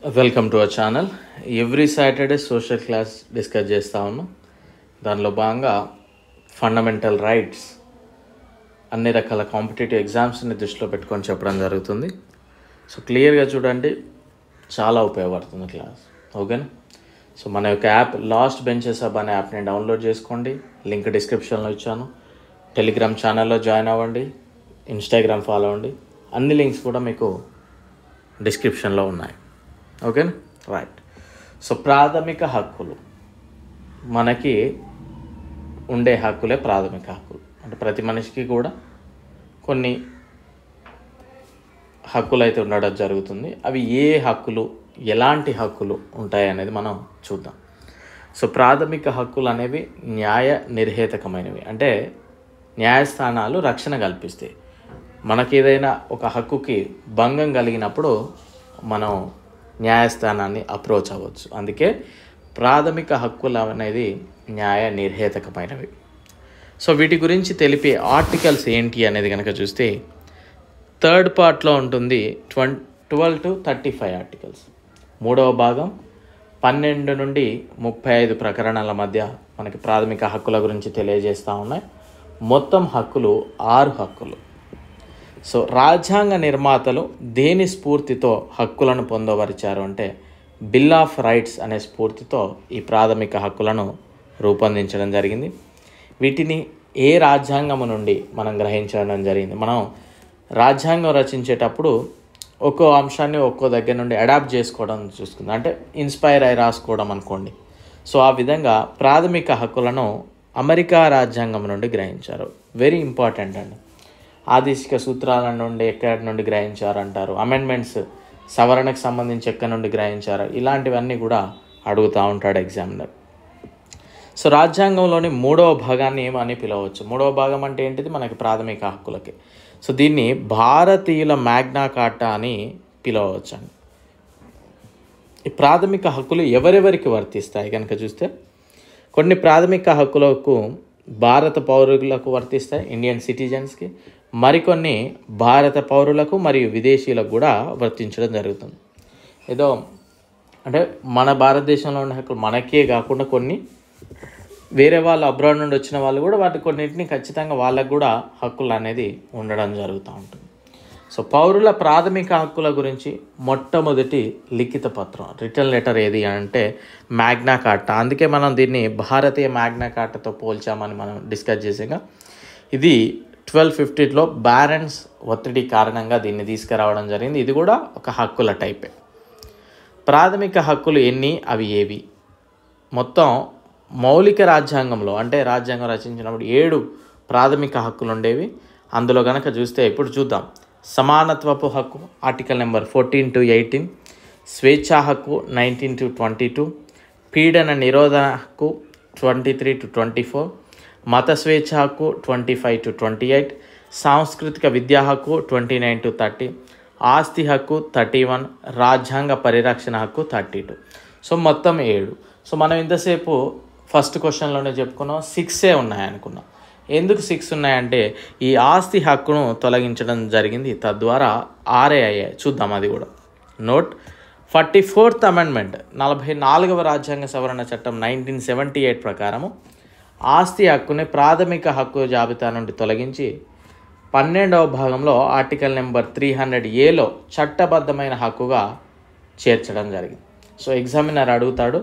Welcome to our channel. Every Saturday social class discuss చేస్తూ ఉన్నాం. దానిలో భాగంగా ఫండమెంటల్ రైట్స్ అన్ని రకాల కాంపిటేటివ్ ఎగ్జామ్స్ని దృష్టిలో పెట్టుకొని చెప్పడం జరుగుతుంది. సో క్లియర్గా చూడండి, చాలా ఉపయోగపడుతుంది క్లాస్. ఓకేనా? సో మన యొక్క యాప్ లాస్ట్ బెంచెస్ హబ్ అనే యాప్ని డౌన్లోడ్ చేసుకోండి. లింక్ డిస్క్రిప్షన్లో ఇచ్చాను. టెలిగ్రామ్ ఛానల్లో జాయిన్ అవ్వండి, ఇన్స్టాగ్రామ్ ఫాలో అవ్వండి. అన్ని లింక్స్ కూడా మీకు డిస్క్రిప్షన్లో ఉన్నాయి. ఓకేనా? రైట్. సో ప్రాథమిక హక్కులు, మనకి ఉండే హక్కులే ప్రాథమిక హక్కులు. అంటే ప్రతి మనిషికి కూడా కొన్ని హక్కులు అయితే ఉండడం జరుగుతుంది. అవి ఏ హక్కులు, ఎలాంటి హక్కులు ఉంటాయి అనేది మనం చూద్దాం. సో ప్రాథమిక హక్కులు అనేవి న్యాయ నిర్హేతకమైనవి. అంటే న్యాయస్థానాలు రక్షణ కల్పిస్తాయి. మనకి ఏదైనా ఒక హక్కుకి భంగం కలిగినప్పుడు మనం న్యాయస్థానాన్ని అప్రోచ్ అవ్వచ్చు. అందుకే ప్రాథమిక హక్కులు అనేది న్యాయ నిర్హేతకమైనవి. సో వీటి గురించి తెలిపే ఆర్టికల్స్ ఏంటి అనేది కనుక చూస్తే థర్డ్ పార్ట్లో ఉంటుంది 12 to 35 ఆర్టికల్స్. మూడవ భాగం 12 నుండి 35 ప్రకరణల మధ్య మనకి ప్రాథమిక హక్కుల గురించి తెలియజేస్తూ ఉన్నాయి. మొత్తం హక్కులు 6 హక్కులు. సో రాజ్యాంగ నిర్మాతలు దేని స్ఫూర్తితో హక్కులను పొందవరిచారు అంటే బిల్ ఆఫ్ రైట్స్ అనే స్ఫూర్తితో ఈ ప్రాథమిక హక్కులను రూపొందించడం జరిగింది. వీటిని ఏ రాజ్యాంగము నుండి మనం గ్రహించడం జరిగింది? మనం రాజ్యాంగం రచించేటప్పుడు ఒక్కో అంశాన్ని ఒక్కో దగ్గర నుండి అడాప్ట్ చేసుకోవడం చూసుకుందాం. అంటే ఇన్స్పైర్ అయి రాసుకోవడం అనుకోండి. సో ఆ విధంగా ప్రాథమిక హక్కులను అమెరికా రాజ్యాంగం నుండి గ్రహించారు. వెరీ ఇంపార్టెంట్ అండి. ఆదేశిక సూత్రాల నుండి ఎక్కడి నుండి గ్రహించారంటారు, అమెండ్మెంట్స్ సవరణకు సంబంధించి ఎక్కడి నుండి గ్రహించారు, ఇలాంటివన్నీ కూడా అడుగుతూ ఉంటాడు ఎగ్జామినర్. సో రాజ్యాంగంలోని 3వ భాగాన్ని ఏమని పిలవచ్చు? 3వ భాగం అంటే ఏంటిది? మనకి ప్రాథమిక హక్కులకి. సో దీన్ని భారతీయుల మ్యాగ్నా కార్టా అని పిలవచ్చు అండి. ఈ ప్రాథమిక హక్కులు ఎవరెవరికి వర్తిస్తాయి కనుక చూస్తే కొన్ని ప్రాథమిక హక్కులకు భారత పౌరులకు వర్తిస్తాయి, ఇండియన్ సిటిజన్స్కి. మరికొన్ని భారత పౌరులకు మరియు విదేశీయులకు కూడా వర్తించడం జరుగుతుంది. ఏదో అంటే మన భారతదేశంలో ఉన్న హక్కులు మనకే కాకుండా కొన్ని వేరే వాళ్ళు అబ్రాడ్ నుండి వచ్చిన వాళ్ళు కూడా వాటి కొన్నింటిని ఖచ్చితంగా వాళ్ళకు కూడా హక్కులు అనేది ఉండడం జరుగుతూ ఉంటుంది. సో పౌరుల ప్రాథమిక హక్కుల గురించి మొట్టమొదటి లిఖిత పత్రం, రిటర్న్ లెటర్ ఏది అంటే మ్యాగ్నా కార్టా. అందుకే మనం దీన్ని భారతీయ మ్యాగ్నా కార్టాతో పోల్చామని మనం డిస్కస్ చేసాక. ఇది 1250లో బ్యారన్స్ ఒత్తిడి కారణంగా దీన్ని తీసుకురావడం జరిగింది. ఇది కూడా ఒక హక్కుల టైపే. ప్రాథమిక హక్కులు ఎన్ని, అవి ఏవి? మొత్తం మౌలిక రాజ్యాంగంలో అంటే రాజ్యాంగం రచించినప్పుడు 7 ప్రాథమిక హక్కులు ఉండేవి. అందులో కనుక చూస్తే ఇప్పుడు చూద్దాం. సమానత్వపు హక్కు ఆర్టికల్ నెంబర్ 14 to 18, స్వేచ్ఛా హక్కు 19 to 22, పీడన నిరోధన హక్కు 23 to 24, మత స్వేచ్ఛ హక్కు 25 to 28, సాంస్కృతిక విద్యా హక్కు 29 to 30, ఆస్తి హక్కు 31, రాజ్యాంగ పరిరక్షణ హక్కు 32. సో మొత్తం 7. సో మనం ఇంతసేపు ఫస్ట్ క్వశ్చన్లోనే చెప్పుకున్నాం 6 ఉన్నాయనుకున్నాం. ఎందుకు 6 ఉన్నాయంటే ఈ ఆస్తి హక్కును తొలగించడం జరిగింది, తద్వారా 6 అయ్యాయి. చూద్దాం అది కూడా. నోట్ 44th అమెండ్మెంట్ 44వ రాజ్యాంగ సవరణ చట్టం 1978 ప్రకారము ఆస్తి హక్కుని ప్రాథమిక హక్కు జాబితా నుండి తొలగించి 12వ భాగంలో ఆర్టికల్ నెంబర్ 300Aలో చట్టబద్ధమైన హక్కుగా చేర్చడం జరిగింది. సో ఎగ్జామినర్ అడుగుతాడు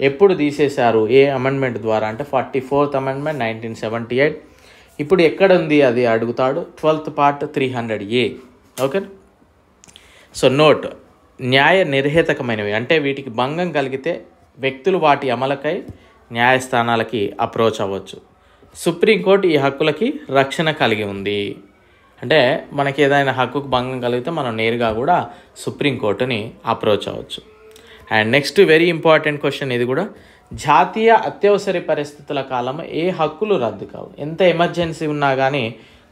ఎప్పుడు తీసేశారు, ఏ అమెండ్మెంట్ ద్వారా అంటే 44th అమెండ్మెంట్ 1978. ఇప్పుడు ఎక్కడ ఉంది అది అడుగుతాడు. 12th part 300A. Okay. So note న్యాయ నిర్హేతకమైనవి అంటే వీటికి భంగం కలిగితే వ్యక్తులు వాటి అమలుకై న్యాయస్థానాలకి అప్రోచ్ అవ్వచ్చు. సుప్రీంకోర్టు ఈ హక్కులకి రక్షణ కలిగి ఉంది. అంటే మనకి ఏదైనా హక్కుకు భంగం కలిగితే మనం నేరుగా కూడా సుప్రీంకోర్టుని అప్రోచ్ అవ్వచ్చు. And next very important question ఇది కూడా. జాతీయ అత్యవసర పరిస్థితుల కాలం ఏ హక్కులు రద్దు కావు? ఎంత ఎమర్జెన్సీ ఉన్నా కానీ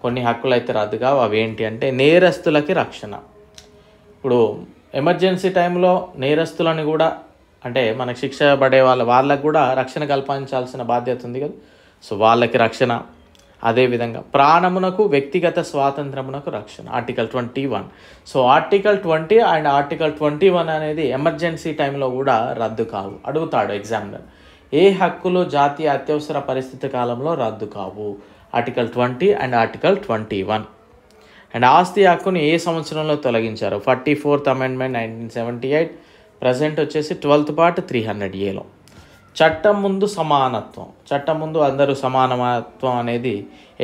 కొన్ని హక్కులు అయితే రద్దు కావు. అవి ఏంటి అంటే నేరస్తులకి రక్షణ. ఇప్పుడు ఎమర్జెన్సీ టైంలో నేరస్తులని కూడా అంటే మనకు శిక్ష పడే వాళ్ళకు కూడా రక్షణ కల్పించాల్సిన బాధ్యత ఉంది కదా. సో వాళ్ళకి రక్షణ. అదేవిధంగా ప్రాణమునకు వ్యక్తిగత స్వాతంత్రమునకు రక్షణ article 21. So article 20 and article 21 అనేది ఎమర్జెన్సీ టైంలో కూడా రద్దు కావు. అడుగుతాడు ఎగ్జామినర్, ఏ హక్కులు జాతీయ అత్యవసర పరిస్థితి కాలంలో రద్దు కావు? Article 20 and article 21. అండ్ ఆస్తి హక్కును ఏ సంవత్సరంలో తొలగించారు? 44th amendment 1978. ప్రజెంట్ వచ్చేసి 12th పార్ట్ 300Aలో. చట్టం ముందు సమానత్వం, చట్టం ముందు అందరూ సమానత్వం అనేది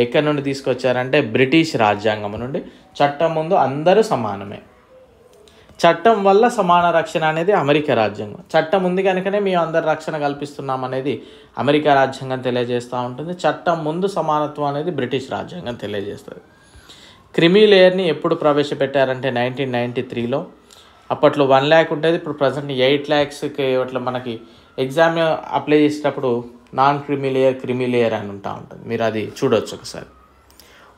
ఎక్కడి నుండి తీసుకొచ్చారంటే బ్రిటిష్ రాజ్యాంగం నుండి. చట్టం ముందు అందరూ సమానమే. చట్టం వల్ల సమాన రక్షణ అనేది అమెరికా రాజ్యాంగం. చట్టం ఉంది కనుకనే మేము అందరు రక్షణ కల్పిస్తున్నాం అనేది అమెరికా రాజ్యాంగం తెలియజేస్తూ ఉంటుంది. చట్టం ముందు సమానత్వం అనేది బ్రిటిష్ రాజ్యాంగం తెలియజేస్తుంది. క్రిమీ లేయర్ని ఎప్పుడు ప్రవేశపెట్టారంటే 1993లో. అప్పట్లో 1 lakh ఉండేది, ఇప్పుడు ప్రజెంట్ 8 lakhsకి అట్లా మనకి ఎగ్జామ్ అప్లై చేసేటప్పుడు నాన్ క్రిమీ లేయర్ అని ఉంటుంది. మీరు అది చూడవచ్చు ఒకసారి.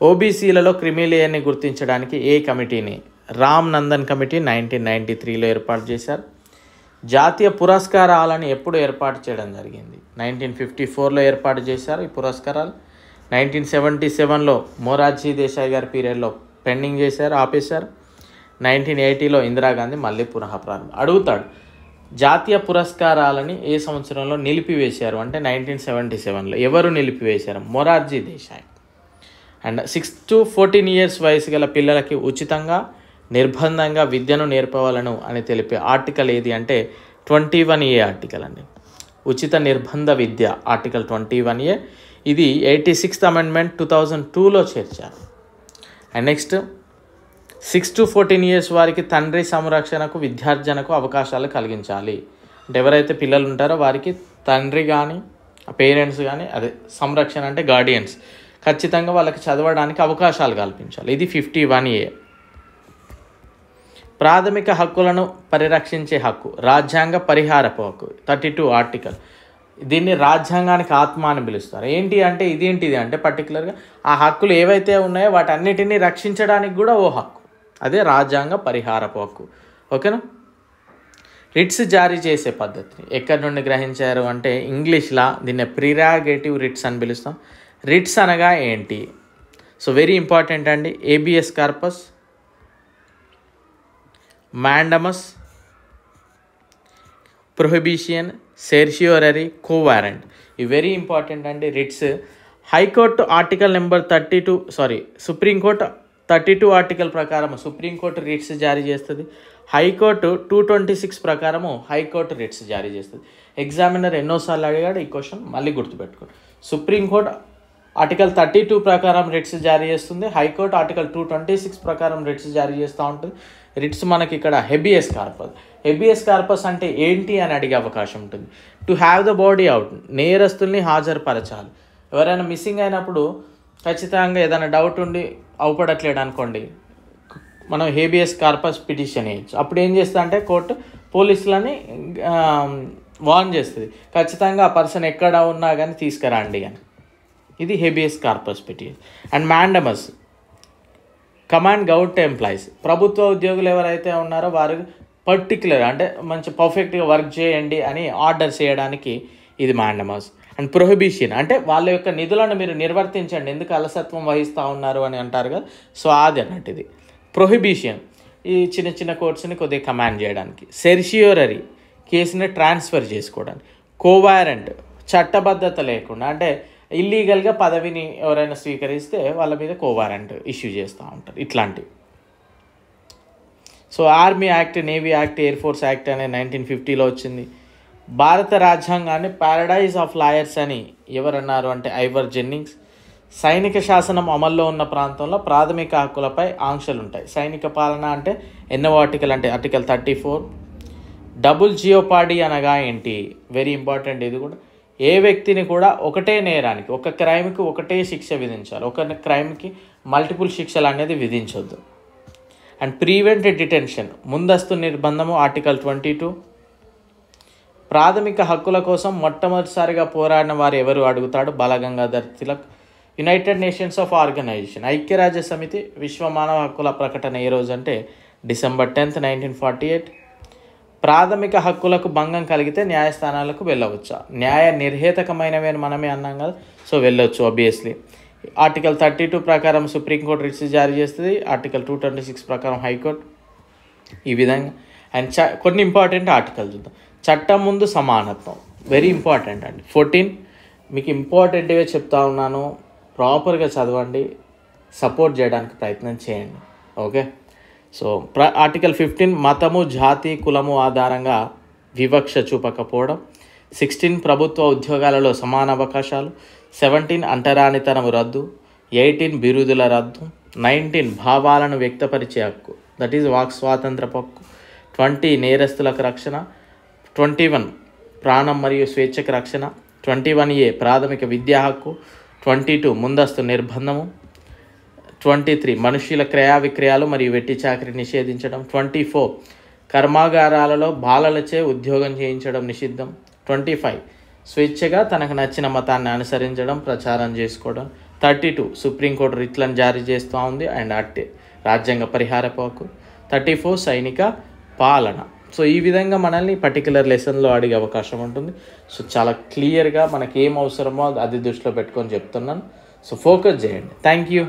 ఓబీసీలలో క్రిమీ లేయర్ని గుర్తించడానికి ఏ కమిటీని? రామ్ నందన్ కమిటీ 1993లో ఏర్పాటు చేశారు. జాతీయ పురస్కారాలను ఎప్పుడు ఏర్పాటు చేయడం జరిగింది? 1954లో ఏర్పాటు చేశారు ఈ పురస్కారాలు. 1977లో మొరార్జీ దేశాయ్ గారి పీరియడ్లో పెండింగ్ చేశారు, ఆపేశారు. 1980లో ఇందిరాగాంధీ మళ్ళీ పునః ప్రారంభం. అడుగుతాడు, జాతీయ పురస్కారాలని ఏ సంవత్సరంలో నిలిపివేశారు అంటే 1977లో. ఎవరు నిలిపివేశారు? Morarji Desai. And 6 to 14 years వయసు గల పిల్లలకి ఉచితంగా నిర్బంధంగా విద్యను నేర్పవాలను అని తెలిపే ఆర్టికల్ ఏది అంటే 21A ఆర్టికల్ అండి. ఉచిత నిర్బంధ విద్య ఆర్టికల్ 21A. ఇది 86th అమెండ్మెంట్ 2002లో చేర్చారు. అండ్ నెక్స్ట్ 6 to 14 years వారికి తండ్రి సంరక్షణకు విద్యార్జనకు అవకాశాలు కలిగించాలి. అంటే ఎవరైతే పిల్లలు ఉంటారో వారికి తండ్రి కానీ పేరెంట్స్ కానీ అదే సంరక్షణ అంటే గార్డియన్స్ ఖచ్చితంగా వాళ్ళకి చదవడానికి అవకాశాలు కల్పించాలి. ఇది 51A. ప్రాథమిక హక్కులను పరిరక్షించే హక్కు రాజ్యాంగ పరిహారపు హక్కు 32 ఆర్టికల్. దీన్ని రాజ్యాంగానికి ఆత్మ అని పిలుస్తారు. ఏంటి అంటే ఇదేంటిది అంటే పర్టికులర్గా ఆ హక్కులు ఏవైతే ఉన్నాయో వాటన్నిటినీ రక్షించడానికి కూడా ఓ హక్కు, అదే రాజ్యాంగ పరిహారపు హక్కు. ఓకేనా? రిట్స్ జారీ చేసే పద్ధతిని ఎక్కడి నుండి గ్రహించారు అంటే ఇంగ్లీష్లో దీన్ని ప్రిరాగేటివ్ రిట్స్ అని పిలుస్తాం. రిట్స్ అనగా ఏంటి? సో వెరీ ఇంపార్టెంట్ అండి. ABS corpus, mandamus, prohibition, certiorari, కోవారెంట్. ఇవి వెరీ ఇంపార్టెంట్ అండి writs. High court article number 32 supreme court 32 article ప్రకారం సుప్రీంకోర్టు రిట్స్ జారీ చేస్తుంది. హైకోర్టు 226 ప్రకారము హైకోర్టు రిట్స్ జారీ చేస్తుంది. ఎగ్జామినర్ ఎన్నోసార్లు అడిగాడు ఈ క్వశ్చన్, మళ్ళీ గుర్తుపెట్టుకోండి. సుప్రీంకోర్టు ఆర్టికల్ 32 ప్రకారం రిట్స్ జారీ చేస్తుంది. హైకోర్టు ఆర్టికల్ 226 ప్రకారం రిట్స్ జారీ చేస్తూ ఉంటుంది. రిట్స్ మనకి ఇక్కడ హెబియస్ కార్పస్. హెబియస్ కార్పస్ అంటే ఏంటి అని అడిగే అవకాశం ఉంటుంది. To have the body out, నేరస్తుల్ని హాజరుపరచాలి. ఎవరైనా మిస్సింగ్ అయినప్పుడు ఖచ్చితంగా ఏదైనా డౌట్ ఉండి అవపడట్లేడు అనుకోండి, మనం హేబియస్ కార్పస్ పిటిషన్ వేయచ్చు. అప్పుడు ఏం చేస్తా అంటే కోర్టు పోలీసులని వార్న్ చేస్తుంది, ఖచ్చితంగా ఆ పర్సన్ ఎక్కడ ఉన్నా కానీ తీసుకురండి అని. ఇది habeas corpus petition. And mandamus command government employees, ప్రభుత్వ ఉద్యోగులు ఎవరైతే ఉన్నారో వారు పర్టికులర్ అంటే మంచి పర్ఫెక్ట్గా వర్క్ చేయండి అని ఆర్డర్ చేయడానికి ఇది మాండమస్. అండ్ ప్రొహిబిషన్ అంటే వాళ్ళ యొక్క నిధులను మీరు నిర్వర్తించండి, ఎందుకు అలసత్వం వహిస్తూ ఉన్నారు అని అంటారు కదా, సో అది అన్నట్టు ఇది ప్రొహిబిషన్. ఈ చిన్న చిన్న కోర్ట్స్ని కొద్దిగా కమాండ్ చేయడానికి. సెర్షియోరరీ కేసుని ట్రాన్స్ఫర్ చేసుకోవడానికి. కోవారెంట్ చట్టబద్ధత లేకుండా అంటే ఇల్లీగల్గా పదవిని ఎవరైనా స్వీకరిస్తే వాళ్ళ మీద కోవారెంట్ ఇష్యూ చేస్తూ ఉంటారు, ఇట్లాంటివి. So army act, navy act, air force act అనేది 1950లో వచ్చింది. భారత రాజ్యాంగాన్ని ప్యారడైజ్ ఆఫ్ లాయర్స్ అని ఎవరన్నారు అంటే ఐవర్ జెన్నింగ్స్. సైనిక శాసనం అమల్లో ఉన్న ప్రాంతంలో ప్రాథమిక హక్కులపై ఆంక్షలు ఉంటాయి. సైనిక పాలన అంటే ఎన్నో ఆర్టికల్ అంటే ఆర్టికల్ 34. డబుల్ జియోపాడీ అనగా ఏంటి? వెరీ ఇంపార్టెంట్ ఇది కూడా. ఏ వ్యక్తిని కూడా ఒకటే నేరానికి ఒక క్రైమ్కి ఒకటే శిక్ష విధించాలి, ఒక క్రైమ్కి మల్టిపుల్ శిక్షలు అనేది విధించవద్దు. అండ్ ప్రివెంట్ డిటెన్షన్ ముందస్తు నిర్బంధము ఆర్టికల్ 22. ప్రాథమిక హక్కుల కోసం మొట్టమొదటిసారిగా పోరాడిన వారు ఎవరు అడుగుతాడు? Balagangadhar Tilak. United Nations of organisation, ఐక్యరాజ్య సమితి విశ్వ మానవ హక్కుల ప్రకటన ఏ రోజు అంటే December 10th, 1948. ప్రాథమిక హక్కులకు భంగం కలిగితే న్యాయస్థానాలకు వెళ్ళవచ్చా? న్యాయ నిర్హేతకమైనవి అని మనమే అన్నాం కదా, సో వెళ్ళొచ్చు ఆబ్వియస్లీ. ఆర్టికల్ 32 ప్రకారం సుప్రీంకోర్టు రిట్స్ జారీ చేస్తుంది, ఆర్టికల్ 226 ప్రకారం హైకోర్టు. ఈ విధంగా అండ్ కొన్ని ఇంపార్టెంట్ ఆర్టికల్ చూద్దాం. చట్టం ముందు సమానత్వం వెరీ ఇంపార్టెంట్ అండి. 14 మీకు ఇంపార్టెంట్గా చెప్తా ఉన్నాను, ప్రాపర్గా చదవండి, సపోర్ట్ చేయడానికి ప్రయత్నం చేయండి. ఓకే. సో ఆర్టికల్ 15 మతము జాతి కులము ఆధారంగా వివక్ష చూపకపోవడం. 16 ప్రభుత్వ ఉద్యోగాలలో సమాన అవకాశాలు. 17 అంటరానితనం రద్దు. 18 బిరుదుల రద్దు. 19 భావాలను వ్యక్తపరిచే హక్కు, దట్ ఈజ్ వాక్ స్వాతంత్రపు హక్కు. 20 నేరస్తులకు రక్షణ. 21 ప్రాణం మరియు స్వేచ్ఛకు రక్షణ. 21A ప్రాథమిక విద్యా హక్కు. 22 ముందస్తు నిర్బంధము. 23 మనుష్యుల క్రయ విక్రయాలు మరియు వెట్టి చాకరీ నిషేధించడం. 24 కర్మాగారాలలో బాలలచే ఉద్యోగం చేయించడం నిషిద్ధం. 25 స్వేచ్ఛగా తనకు నచ్చిన మతాన్ని అనుసరించడం, ప్రచారం చేసుకోవడం. 32 సుప్రీంకోర్టు రిట్లను జారీ చేస్తూ ఉంది అండ్ రాజ్యాంగ పరిహారపు హక్కు. 34 సైనిక పాలన. సో ఈ విధంగా మనల్ని పర్టికులర్ లెసన్లో అడిగే అవకాశం ఉంటుంది. సో చాలా క్లియర్గా మనకి ఏం అవసరమో అది దృష్టిలో పెట్టుకొని చెప్తున్నాను. సో ఫోకస్ చేయండి. Thank you.